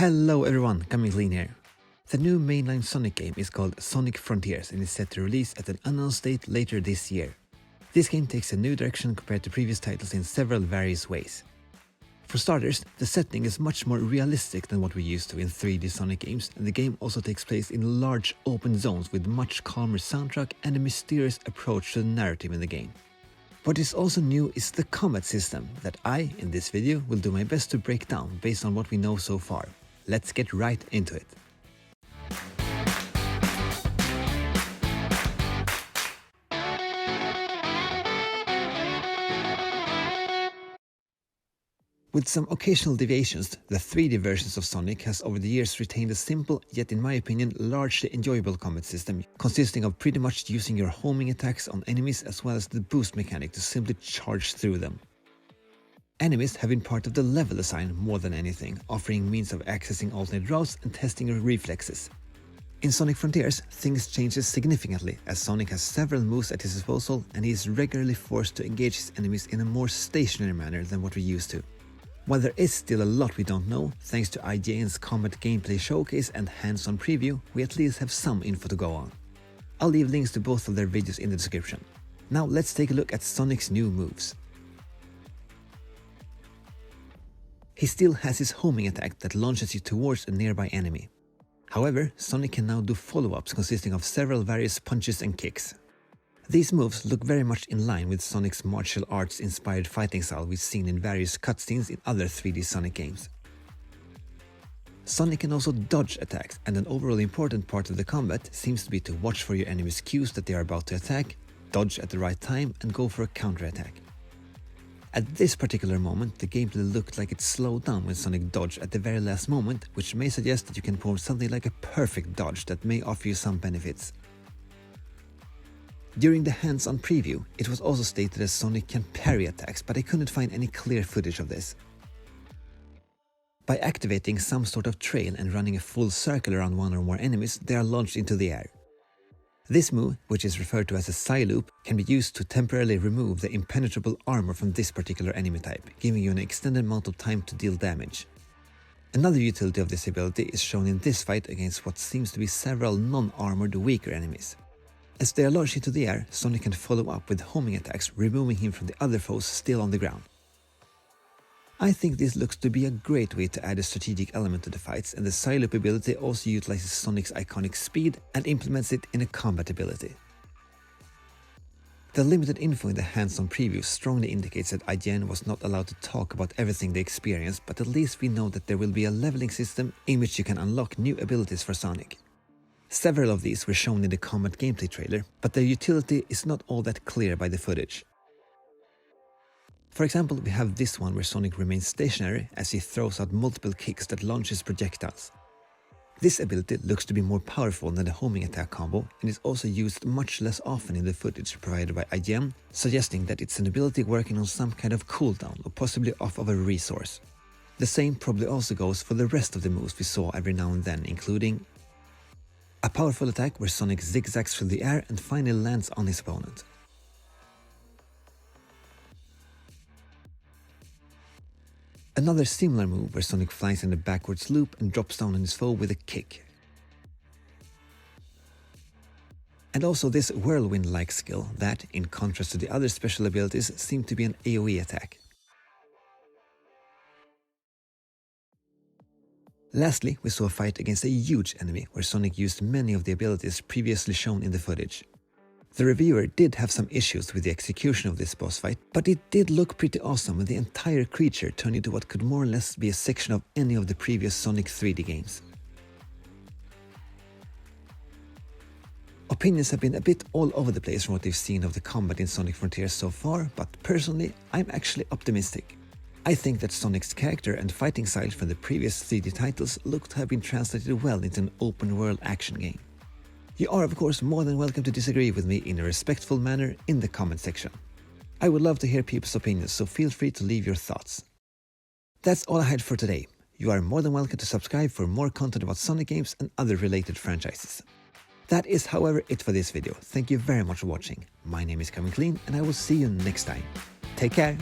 Hello everyone, Coming Clean here. The new mainline Sonic game is called Sonic Frontiers and is set to release at an announced date later this year. This game takes a new direction compared to previous titles in several various ways. For starters, the setting is much more realistic than what we're used to in 3D Sonic games, and the game also takes place in large open zones with much calmer soundtrack and a mysterious approach to the narrative in the game. What is also new is the combat system that I, in this video, will do my best to break down based on what we know so far. Let's get right into it. With some occasional deviations, the 3D versions of Sonic has over the years retained a simple, yet in my opinion largely enjoyable combat system, consisting of pretty much using your homing attacks on enemies as well as the boost mechanic to simply charge through them. Enemies have been part of the level design more than anything, offering means of accessing alternate routes and testing your reflexes. In Sonic Frontiers, things changes significantly as Sonic has several moves at his disposal and he is regularly forced to engage his enemies in a more stationary manner than what we're used to. While there is still a lot we don't know, thanks to IGN'S combat gameplay showcase and hands-on preview, we at least have some info to go on. I'll leave links to both of their videos in the description. Now let's take a look at Sonic's new moves. He still has his homing attack that launches you towards a nearby enemy. However, Sonic can now do follow-ups consisting of several various punches and kicks. These moves look very much in line with Sonic's martial arts inspired fighting style we've seen in various cutscenes in other 3D Sonic games. Sonic can also dodge attacks, and an overall important part of the combat seems to be to watch for your enemy's cues that they are about to attack, dodge at the right time and go for a counterattack. At this particular moment, the gameplay looked like it slowed down when Sonic dodged at the very last moment, which may suggest that you can perform something like a perfect dodge that may offer you some benefits. During the hands-on preview, it was also stated that Sonic can parry attacks, but I couldn't find any clear footage of this. By activating some sort of trail and running a full circle around one or more enemies, they are launched into the air. This move, which is referred to as a side loop, can be used to temporarily remove the impenetrable armor from this particular enemy type, giving you an extended amount of time to deal damage. Another utility of this ability is shown in this fight against what seems to be several non-armored weaker enemies. As they are launched into the air, Sonic can follow up with homing attacks, removing him from the other foes still on the ground. I think this looks to be a great way to add a strategic element to the fights, and the side loop ability also utilizes Sonic's iconic speed and implements it in a combat ability. The limited info in the hands-on preview strongly indicates that IGN was not allowed to talk about everything they experienced, but at least we know that there will be a leveling system in which you can unlock new abilities for Sonic. Several of these were shown in the combat gameplay trailer, but their utility is not all that clear by the footage. For example, we have this one where Sonic remains stationary as he throws out multiple kicks that launches projectiles. This ability looks to be more powerful than the homing attack combo and is also used much less often in the footage provided by IGN, suggesting that it's an ability working on some kind of cooldown or possibly off of a resource. The same probably also goes for the rest of the moves we saw every now and then, including a powerful attack where Sonic zigzags through the air and finally lands on his opponent. Another similar move where Sonic flies in a backwards loop and drops down on his foe with a kick. And also this whirlwind-like skill that, in contrast to the other special abilities, seem to be an AoE attack. Lastly, we saw a fight against a huge enemy where Sonic used many of the abilities previously shown in the footage. The reviewer did have some issues with the execution of this boss fight, but it did look pretty awesome when the entire creature turned into what could more or less be a section of any of the previous Sonic 3D games. Opinions have been a bit all over the place from what we've seen of the combat in Sonic Frontiers so far, but personally, I'm actually optimistic. I think that Sonic's character and fighting style from the previous 3D titles look to have been translated well into an open-world action game. You are of course more than welcome to disagree with me in a respectful manner in the comment section. I would love to hear people's opinions, so feel free to leave your thoughts. That's all I had for today. You are more than welcome to subscribe for more content about Sonic games and other related franchises. That is however it for this video. Thank you very much for watching. My name is Coming Clean and I will see you next time. Take care!